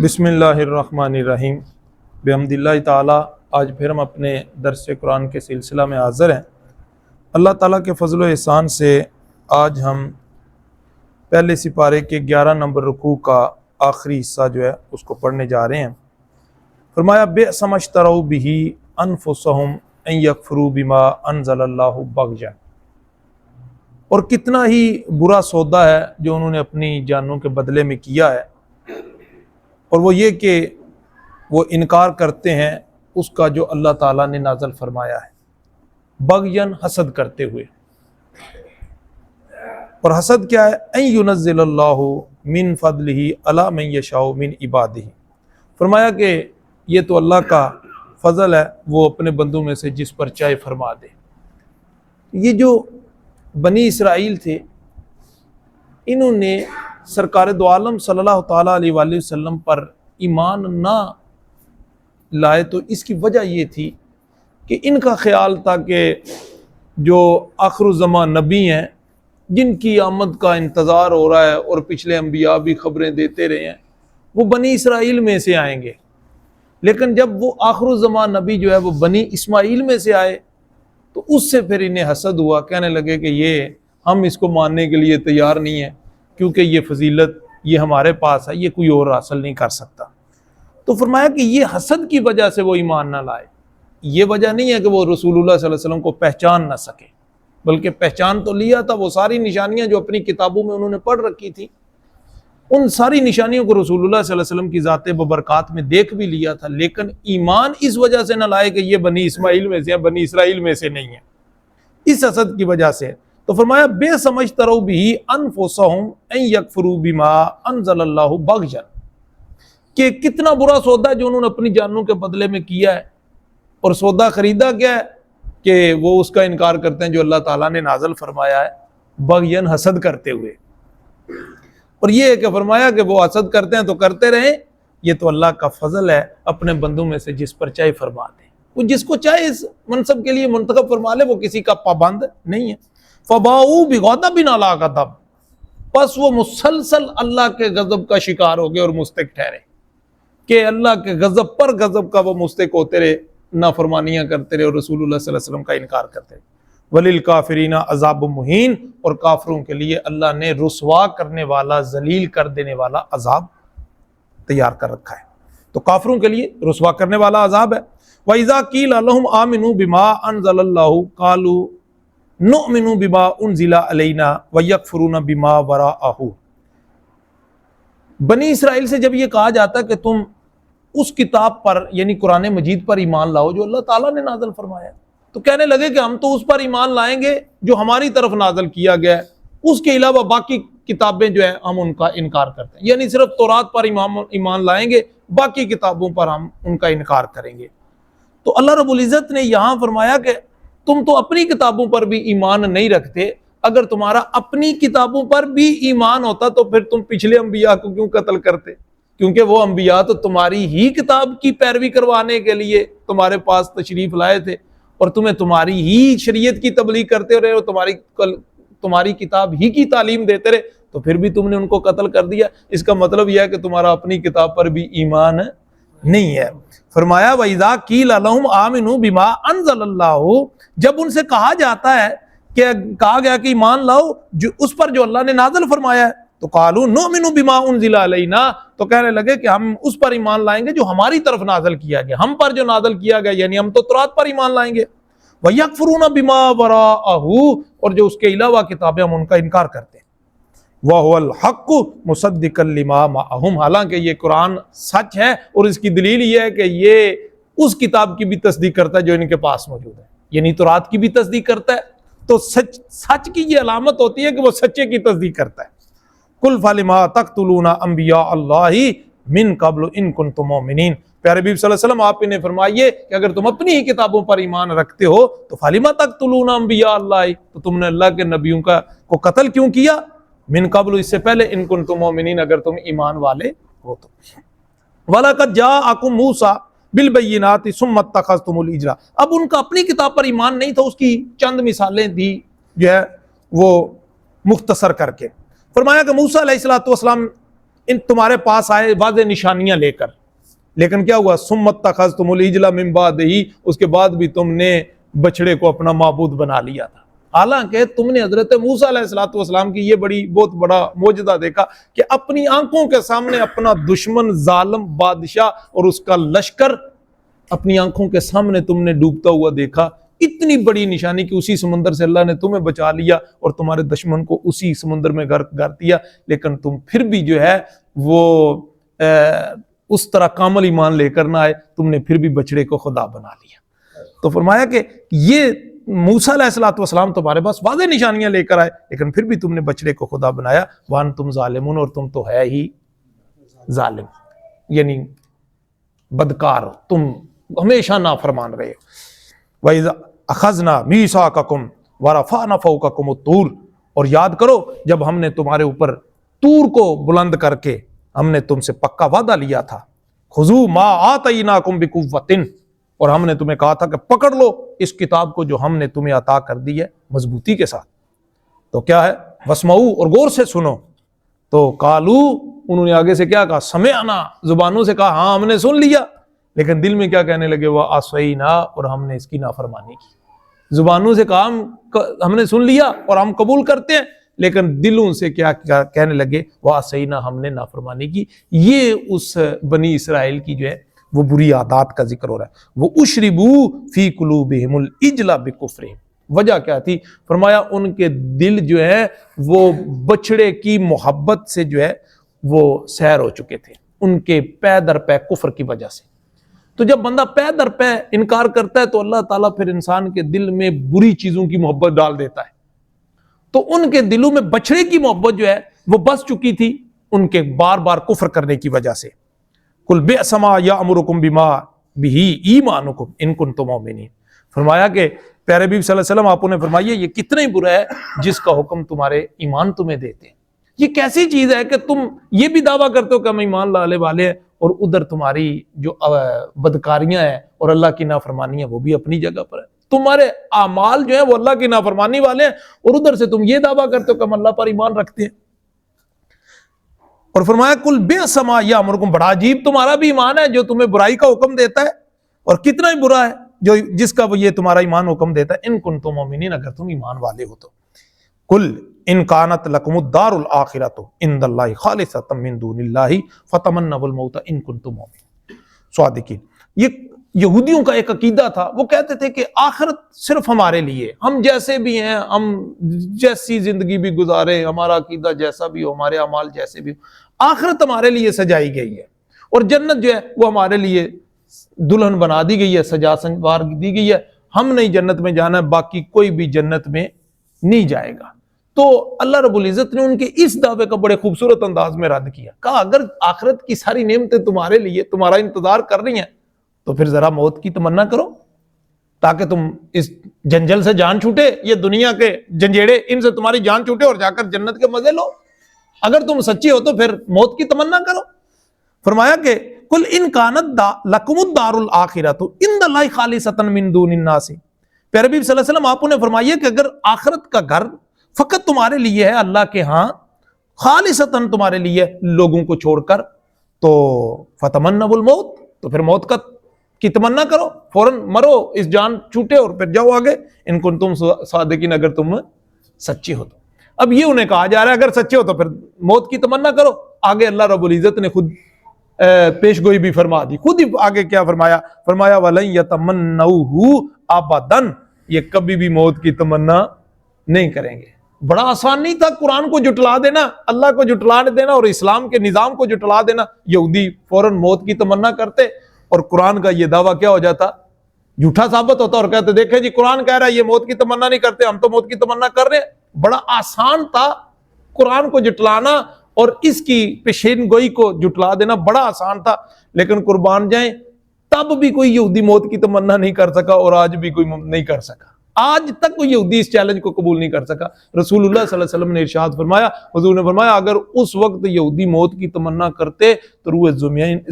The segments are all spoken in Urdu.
بسم اللہ الرحمن الرحیم بحمد اللہ تعالیٰ۔ آج پھر ہم اپنے درس قرآن کے سلسلہ میں حاضر ہیں۔ اللہ تعالیٰ کے فضل و احسان سے آج ہم پہلے سپارے کے 11 نمبر رکوع کا آخری حصہ جو ہے اس کو پڑھنے جا رہے ہیں۔ فرمایا بئس ما اشتروا بہ انفسہم ان یکفروا بما انزل اللہ بغیا، اور کتنا ہی برا سودا ہے جو انہوں نے اپنی جانوں کے بدلے میں کیا ہے، اور وہ یہ کہ وہ انکار کرتے ہیں اس کا جو اللہ تعالیٰ نے نازل فرمایا ہے، بغین حسد کرتے ہوئے۔ اور حسد کیا ہے؟ ان ینزل اللہ من فضلہ علی من یشاء من عبادہ، فرمایا کہ یہ تو اللہ کا فضل ہے، وہ اپنے بندوں میں سے جس پر چاہے فرما دے۔ یہ جو بنی اسرائیل تھے، انہوں نے سرکار دو عالم صلی اللہ تعالیٰ علیہ وآلہ وسلم پر ایمان نہ لائے، تو اس کی وجہ یہ تھی کہ ان کا خیال تھا کہ جو آخر الزمان نبی ہیں، جن کی آمد کا انتظار ہو رہا ہے اور پچھلے انبیاء بھی خبریں دیتے رہے ہیں، وہ بنی اسرائیل میں سے آئیں گے۔ لیکن جب وہ آخر الزمان نبی جو ہے وہ بنی اسماعیل میں سے آئے، تو اس سے پھر انہیں حسد ہوا، کہنے لگے کہ یہ ہم اس کو ماننے کے لیے تیار نہیں ہیں، کیونکہ یہ فضیلت یہ ہمارے پاس ہے، یہ کوئی اور حاصل نہیں کر سکتا۔ تو فرمایا کہ یہ حسد کی وجہ سے وہ ایمان نہ لائے، یہ وجہ نہیں ہے کہ وہ رسول اللہ صلی اللہ علیہ وسلم کو پہچان نہ سکے، بلکہ پہچان تو لیا تھا۔ وہ ساری نشانیاں جو اپنی کتابوں میں انہوں نے پڑھ رکھی تھی، ان ساری نشانیوں کو رسول اللہ صلی اللہ علیہ وسلم کی ذات ببرکات میں دیکھ بھی لیا تھا، لیکن ایمان اس وجہ سے نہ لائے کہ یہ بنی اسماعیل میں سے ہیں، بنی اسرائیل میں سے نہیں ہیں، اس حسد کی وجہ سے۔ تو فرمایا بے سمجھ ترو بھی انفسہم ان یکفروا بما انزل اللہ بغیا، کہ کتنا برا سودا جو انہوں نے اپنی جانوں کے بدلے میں کیا ہے، اور سودا خریدا کیا ہے کہ وہ اس کا انکار کرتے ہیں جو اللہ تعالیٰ نے نازل فرمایا ہے، بغین حسد کرتے ہوئے۔ اور یہ ہے کہ فرمایا کہ وہ حسد کرتے ہیں تو کرتے رہیں، یہ تو اللہ کا فضل ہے، اپنے بندوں میں سے جس پر چاہے فرما دے، وہ جس کو چاہے اس منصب کے لیے منتخب فرما لے، وہ کسی کا پابند نہیں ہے۔ فباؤوا بغضب علی غضب، پس وہ مسلسل اللہ کے غضب کا شکار ہو گئے اور مستحق ٹھہرے، کہ اللہ کے غضب پر غضب کا وہ مستحق ہوتے رہے، نافرمانیاں کرتے رہے اور رسول اللہ صلی اللہ علیہ وسلم کا انکار کرتے رہے۔ وَلِلْكَافِرِينَ عذاب مہین، اور کافروں کے لیے اللہ نے رسوا کرنے والا، ذلیل کر دینے والا عذاب تیار کر رکھا ہے۔ تو کافروں کے لیے رسوا کرنے والا عذاب ہے۔ وَإِذَا قِيلَ لَهُمْ آمِنُوا بِمَا أَنزَلَ اللَّهُ قَالُوا نُؤْمِنُ بِمَا أُنزِلَ عَلَيْنَا وَيَكْفُرُونَ بِمَا وَرَاءَهُ، بنی اسرائیل سے جب یہ کہا جاتا کہ تم اس کتاب پر یعنی قرآن مجید پر ایمان لاؤ جو اللہ تعالیٰ نے نازل فرمایا، تو کہنے لگے کہ ہم تو اس پر ایمان لائیں گے جو ہماری طرف نازل کیا گیا ہے، اس کے علاوہ باقی کتابیں جو ہیں ہم ان کا انکار کرتے ہیں، یعنی صرف تورات پر ایمان لائیں گے، باقی کتابوں پر ہم ان کا انکار کریں گے۔ تو اللہ رب العزت نے یہاں فرمایا کہ تم تو اپنی کتابوں پر بھی ایمان نہیں رکھتے، اگر تمہارا اپنی کتابوں پر بھی ایمان ہوتا تو پھر تم پچھلے انبیاء کو کیوں قتل کرتے؟ کیونکہ وہ انبیاء تو تمہاری ہی کتاب کی پیروی کروانے کے لیے تمہارے پاس تشریف لائے تھے، اور تمہیں تمہاری ہی شریعت کی تبلیغ کرتے رہے اور تمہاری کتاب ہی کی تعلیم دیتے رہے، تو پھر بھی تم نے ان کو قتل کر دیا۔ اس کا مطلب یہ ہے کہ تمہارا اپنی کتاب پر بھی ایمان نہیں ہے۔ فرمایا وَإِذَا قِيلَ لَهُمْ آمِنُوا بِمَا أَنزَلَ اللَّهُ، جب ان سے کہا جاتا ہے کہ کہا گیا کہ ایمان لاؤ جو اس پر جو اللہ نے نازل فرمایا ہے، تو قالوا نؤمن بما انزل علینا، تو کہنے لگے کہ ہم اس پر ایمان لائیں گے جو ہماری طرف نازل کیا گیا، ہم پر جو نازل کیا گیا، یعنی ہم تو تورات پر ایمان لائیں گے۔ وَيَكْفُرُونَ بِمَا وَرَاءَهُ، اور جو اس کے علاوہ کتابیں ہم ان کا انکار کرتے ہیں۔ وَهُوَ الْحَقُّ مُصَدِّقًا لِمَا مَعَهُمْ، حالانکہ یہ قرآن سچ ہے، اور اس کی دلیل یہ ہے کہ یہ اس کتاب کی بھی تصدیق کرتا ہے جو ان کے پاس موجود ہے، یعنی تورات کی بھی تصدیق کرتا ہے۔ تو سچ کی یہ علامت ہوتی ہے کہ وہ سچے کی تصدیق کرتا ہے۔ قُلْ فَلِمَا تَقْتُلُونَ أَنْبِيَاءَ اللَّهِ مِنْ قَبْلُ إِن كُنْتُم مُؤْمِنِينَ، پیارے حبیب صلی اللہ علیہ وسلم آپ انہیں فرمائیے کہ اگر تم اپنی ہی کتابوں پر ایمان رکھتے ہو تو فَلِمَا تَقْتُلُونَ أَنْبِيَاءَ اللَّهِ، تو تم نے اللہ کے نبیوں کو قتل کیوں کیا؟ من قبل، اس سے پہلے، ان کنتم مومنین، اگر تم ایمان والے ہو تو۔ وَلَقَدْ جَاءَكُم مُوسَىٰ بِالْبَيِّنَاتِ ثُمَّ اتَّخَذْتُمُ الْعِجْلَ، اب ان کا اپنی کتاب پر ایمان نہیں تھا، اس کی چند مثالیں دی جو ہے وہ مختصر کر کے۔ فرمایا کہ موسیٰ علیہ السلام ان تمہارے پاس آئے واضح نشانیاں لے کر، لیکن کیا ہوا؟ ثم اتخذتم العجل من بعدہ، اس کے بعد بھی تم نے بچڑے کو اپنا معبود بنا لیا تھا۔ حالانکہ تم نے حضرت موسیٰ علیہ السلام کی یہ بہت بڑا معجزہ دیکھا کہ اپنی آنکھوں کے سامنے اپنا دشمن ظالم بادشاہ اور اس کا لشکر اپنی آنکھوں کے سامنے تم نے ڈوبتا ہوا دیکھا۔ اتنی بڑی نشانی کہ اسی سمندر سے اللہ نے تمہیں بچا لیا اور تمہارے دشمن کو اسی سمندر میں غرق کر دیا، لیکن تم پھر بھی جو ہے وہ اس طرح کامل ایمان لے کر نہ آئے، تم نے پھر بھی بچڑے کو خدا بنا لیا۔ تو فرمایا کہ یہ موسیٰ علیہ السلام تمہارے پاس واضح نشانیاں لے کر آئے، لیکن پھر بھی تم نے بچڑے کو خدا بنایا۔ وَأَنْتُمْ ظَالِمُونَ، اور تم تو ہے ہی ظالم، یعنی بدکار، تم ہمیشہ نافرمان رہے ہو۔ وَإِذَا أَخَذْنَا مِيثَاقَكُمْ وَرَفَعْنَا فَوْقَكُمُ الطُّورَ، اور یاد کرو جب ہم نے تمہارے اوپر طور کو بلند کر کے ہم نے تم سے پکا وعدہ لیا تھا، خُذُوا مَا آتَيْنَاكُمْ بِقُوَّةٍ، اور ہم نے تمہیں کہا تھا کہ پکڑ لو اس کتاب کو جو ہم نے تمہیں عطا کر دی ہے مضبوطی کے ساتھ۔ تو کیا ہے؟ وَاسْمَعُوا، اور غور سے سنو۔ تو قالوا، انہوں نے آگے سے کیا کہا؟ سمعنا، زبانوں سے کہا ہاں ہم نے سن لیا، لیکن دل میں کیا کہنے لگے؟ وَعَصَيْنَا، اور ہم نے اس کی نافرمانی کی۔ زبانوں سے کہا ہم نے سن لیا اور ہم قبول کرتے ہیں، لیکن دلوں سے کیا کہنے لگے؟ وَعَصَيْنَا، ہم نے نافرمانی کی۔ یہ اس بنی اسرائیل کی جو ہے وہ بری عادات کا ذکر ہو رہا ہے۔ وَأُشْرِبُوا فِي قُلُوبِهِمُ الْعِجْلَ بِكُفْرِهِمْ، وجہ کیا تھی؟ فرمایا ان کے دل جو ہے وہ بچڑے کی محبت سے جو ہے وہ سیر ہو چکے تھے، ان کے پے در پے کفر کی وجہ سے۔ تو جب بندہ پے در پے انکار کرتا ہے تو اللہ تعالیٰ پھر انسان کے دل میں بری چیزوں کی محبت ڈال دیتا ہے۔ تو ان کے دلوں میں بچڑے کی محبت جو ہے وہ بس چکی تھی ان کے بار بار کفر کرنے کی وجہ سے۔ قُلْ بِئْسَ مَا يَأْمُرُكُمْ بِمَا بِهِ ایمانکم ان کنتم مؤمنین، فرمایا کہ پیارے نبی صلی اللہ علیہ وسلم آپ نے فرمایا یہ کتنا ہی برا ہے جس کا حکم تمہارے ایمان تمہیں دیتے ہیں۔ یہ کیسی چیز ہے کہ تم یہ بھی دعویٰ کرتے ہو کہ ہم ایمان لانے والے ہیں، اور ادھر تمہاری جو بدکاریاں ہیں اور اللہ کی نافرمانی ہے وہ بھی اپنی جگہ پر ہے۔ تمہارے اعمال جو ہیں وہ اللہ کی نافرمانی والے ہیں، اور ادھر سے تم یہ دعویٰ کرتے ہو کہ ہم اللہ پر ایمان رکھتے ہیں۔ اور فرمایا کل بئس ما یامرکم، بڑا عجیب تمہارا بھی ایمان ہے جو تمہیں برائی کا حکم دیتا ہے، اور کتنا ہی برا ہے جس کا یہ تمہارا ایمان حکم دیتا ہے۔ ان کنتم مومنین، اگر تم ایمان والے ہو تو۔ کل ان کانت لکم الدار الاخرۃ عند اللہ خالصۃ من دون اللہ فتمنوا الموت ان کنتم مؤمنین صادقین۔ یہ یہودیوں کا ایک عقیدہ تھا، وہ کہتے تھے کہ آخرت صرف ہمارے لیے، ہم جیسے بھی ہیں، ہم جیسی زندگی بھی گزارے، ہمارا عقیدہ جیسا بھی ہو، ہمارے اعمال جیسے بھی ہو، آخرت ہمارے لیے سجائی گئی ہے، اور جنت جو ہے وہ ہمارے لیے دلہن بنا دی گئی ہے، سجا سنوار دی گئی ہے، ہم نہیں جنت میں جانا ہے، باقی کوئی بھی جنت میں نہیں جائے گا۔ تو اللہ رب العزت نے ان کے اس دعوے کا بڑے خوبصورت انداز میں رد کیا، کہا اگر آخرت کی ساری نعمتیں تمہارے لیے تمہارا انتظار کر رہی ہیں تو پھر ذرا موت کی تمنا کرو تاکہ تم اس جنجل سے جان چھوٹے، یہ دنیا کے جنجیڑے ان سے تمہاری جان چھوٹے اور جا کر جنت کے مزے لو۔ اگر تم سچے ہو تو پھر موت کی تمنا کرو۔ فرمایا کہ کل ان کانت لکم الدار الاخرۃ عند اللہ خالصۃ من دون الناس، پیارے نبی صلی اللہ علیہ وسلم آپ نے فرمایا کہ اگر آخرت کا گھر فقط تمہارے لیے ہے اللہ کے ہاں، خالصتاً تمہارے لیے لوگوں کو چھوڑ کر، تو فتمنوا الموت، تو پھر موت کی تمنا کرو، فوراً مرو اس جان چھوٹے اور پھر جاؤ آگے، ان کنتم صادقین، اگر تم سچے ہو تو۔ اب یہ انہیں کہا جا رہا ہے اگر سچے ہو تو پھر موت کی تمنا کرو۔ آگے اللہ رب العزت نے خود پیش گوئی بھی فرما دی، خود ہی آگے کیا فرمایا؟ فرمایا وَلَن يَتَمَنَّوْهُ أَبَدًا، یہ کبھی بھی موت کی تمنا نہیں کریں گے۔ بڑا آسان نہیں تھا قرآن کو جھٹلا دینا، اللہ کو جھٹلا دینا اور اسلام کے نظام کو جھٹلا دینا۔ یہودی فوراً موت کی تمنا کرتے اور قرآن کا یہ دعویٰ کیا ہو جاتا؟ جھوٹا ثابت ہوتا، اور کہتے دیکھیں جی قرآن کہہ رہا ہے یہ موت کی تمنا نہیں کرتے، ہم تو موت کی تمنا کر رہے ہیں۔ بڑا آسان تھا قرآن کو جھٹلانا اور اس کی پیشین گوئی کو جھٹلا دینا، بڑا آسان تھا، لیکن قربان جائیں تب بھی کوئی یہودی موت کی تمنا نہیں کر سکا، اور آج بھی کوئی نہیں کر سکا۔ آج تک کوئی یہودی اس چیلنج کو قبول نہیں کر سکا۔ رسول اللہ صلی اللہ علیہ وسلم نے ارشاد فرمایا، حضور نے فرمایا اگر اس وقت یہودی موت کی تمنا کرتے تو روئے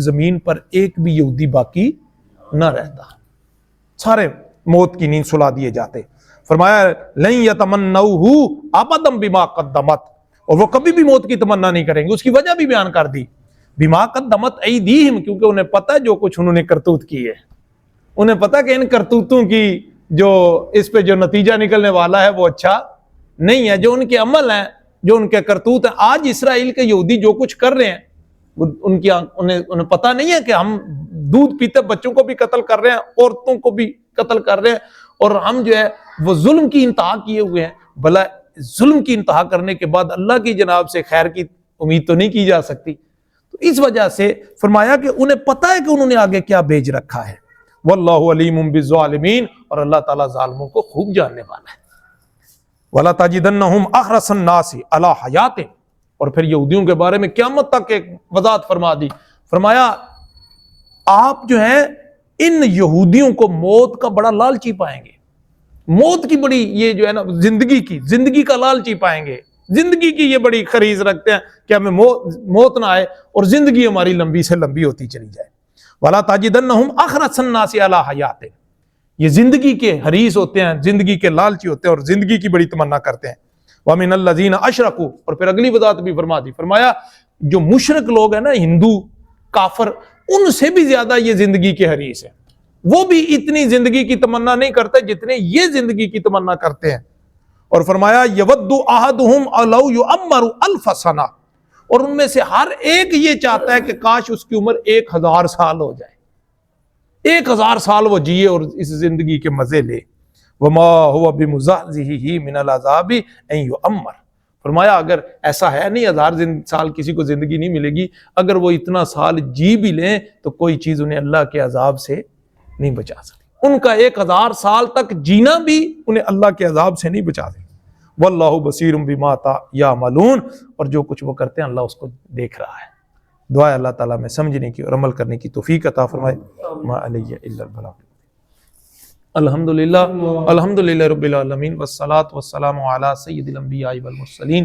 زمین پر ایک بھی یہودی باقی نہ رہتا، سارے موت کی نیند سلا دیے جاتے۔ فرمایا لن یتمنوہ ابدا بما قدمت، اور وہ کبھی بھی موت کی تمنا نہیں کریں گے. اس کی وجہ بھی بیان کر دی, بما قدمت ایدیہم, کیونکہ انہیں پتہ جو کچھ انہوں نے کرتوت کی ہے, انہیں پتہ کہ ان کرتوتوں کی جو اس پہ جو نتیجہ نکلنے والا ہے وہ اچھا نہیں ہے, جو ان کے عمل ہیں, جو ان کے کرتوت ہیں. آج اسرائیل کے یہودی جو کچھ کر رہے ہیں, انہیں پتہ نہیں ہے کہ ہم دودھ پیتے بچوں کو بھی قتل کر رہے ہیں, عورتوں کو بھی قتل کر رہے ہیں, اور ہم جو ہے وہ ظلم کی انتہا کیے ہوئے ہیں. بھلا ظلم کی انتہا کرنے کے بعد اللہ کی جناب سے خیر کی امید تو نہیں کی جا سکتی. تو اس وجہ سے فرمایا کہ انہیں پتہ ہے کہ انہوں نے آگے کیا بھیج رکھا ہے. واللہ علیم بالظالمین, اور اللہ تعالیٰ ظالموں کو خوب جاننے والا ہے. وَلَا تَجِدَنَّهُمْ أَحْرَصَ النَّاسِ عَلَىٰ حَيَاتٍ, اور پھر یہودیوں کے بارے میں قیامت تک ایک وضاحت فرما دی. فرمایا آپ جو ہے ان یہودیوں کو موت کا بڑا لالچی پائیں گے, موت کی بڑی یہ جو ہے نا زندگی کا لالچی پائیں گے, زندگی کی یہ بڑی خریز رکھتے ہیں کہ ہمیں موت نہ آئے اور زندگی ہماری لمبی سے لمبی ہوتی چلی جائے. وَلَا تَجِدَنَّهُمْ أَحْرَصَ النَّاسِ عَلَىٰ حَيَاتٍ, یہ زندگی کے حریص ہوتے ہیں, زندگی کے لالچی ہوتے ہیں اور زندگی کی بڑی تمنا کرتے ہیں. وَمِنَ الَّذِينَ أَشْرَكُوا, اور پھر اگلی وضاحت بھی فرما دی. فرمایا جو مشرک لوگ ہیں نا, ہندو کافر, ان سے بھی زیادہ یہ زندگی کے حریص ہیں. وہ بھی اتنی زندگی کی تمنا نہیں کرتے جتنے یہ زندگی کی تمنا کرتے ہیں. اور فرمایا یود احدہم لو یعمر الف سنہ, اور ان میں سے ہر ایک یہ چاہتا ہے کہ کاش اس کی عمر 1000 سال ہو جائے, 1000 سال وہ جیے اور اس زندگی کے مزے لے. وما هو بمزحزحه من العذاب ان یعمر, فرمایا اگر ایسا ہے نہیں 1000 سال کسی کو زندگی نہیں ملے گی, اگر وہ اتنا سال جی بھی لیں تو کوئی چیز انہیں اللہ کے عذاب سے نہیں بچا سکتی. ان کا 1000 سال تک جینا بھی انہیں اللہ کے عذاب سے نہیں بچا سکتی. واللہ بصیر بما یعملون, اور جو کچھ وہ کرتے ہیں اللہ اس کو دیکھ رہا ہے. دعا اللہ تعالیٰ میں سمجھنے کی اور عمل کرنے کی توفیق عطا فرمائے. ما علی الا البلاغ. الحمدللہ رب العالمین والصلاة والسلام علی سید الانبیاء والمرسلین.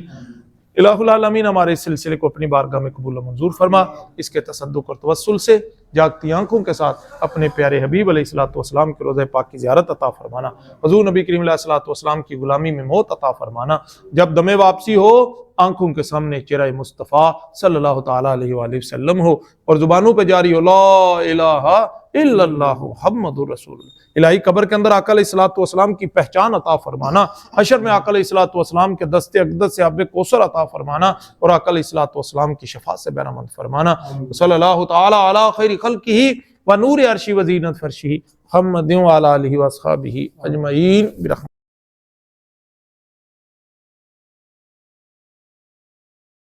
الہ العالمین ہمارے اس سلسلے کو اپنی بارگاہ میں قبول و منظور فرما. اس کے تصدق اور توسل سے جاگتی آنکھوں کے ساتھ اپنے پیارے حبیب علیہ الصلوۃ والسلام کے روضہ پاک کی زیارت عطا فرمانا. حضور نبی کریم علیہ الصلوۃ والسلام کی غلامی میں موت عطا فرمانا. جب دم واپسی ہو آنکھوں کے سامنے چہرہ مصطفیٰ صلی اللہ تعالیٰ علیہ وآلہ وسلم ہو, اور زبانوں پہ جاری ہو لا الہ الا اللہ محمد رسول اللہ. الہی قبر کے اندر آقا علیہ الصلوۃ والسلام کی پہچان عطا فرمانا. حشر میں آقا علیہ الصلوۃ والسلام کے دست اقدس سے آب کوثر عطا فرمانا, اور آقا علیہ الصلوۃ والسلام کی شفاعت سے بہرمند فرمانا. صلی اللہ تعالی علی خیر خلقہ ونور عرشہ وزینت فرشہ محمد وعلی آلہ واصحابہ اجمعین برحمتہ.